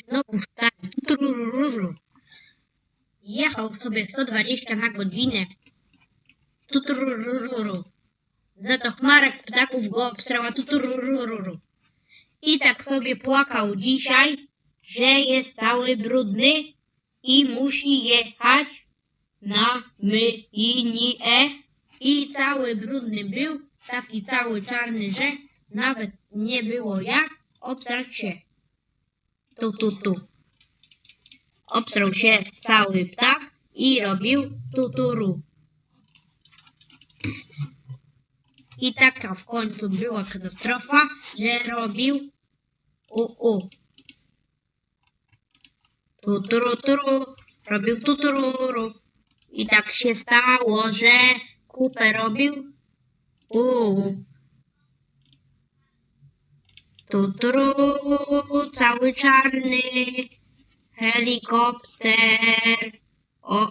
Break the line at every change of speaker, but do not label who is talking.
Znowu stary. Turururu. Jechał sobie 120 na godzinę. Tuturururu. Za to chmarek ptaków go obsrała. Tuturururu. I tak sobie płakał dzisiaj, że jest cały brudny i musi jechać na myjnię. I cały brudny był, taki cały czarny, że nawet nie było jak obsrać się. Tu. Obsrał się cały ptak i robił tuturu. I taka w końcu była katastrofa, że robił Tuturu, robił tutururu. I tak się stało, że kupę robił Tuturu, cały czarny helikopter. O.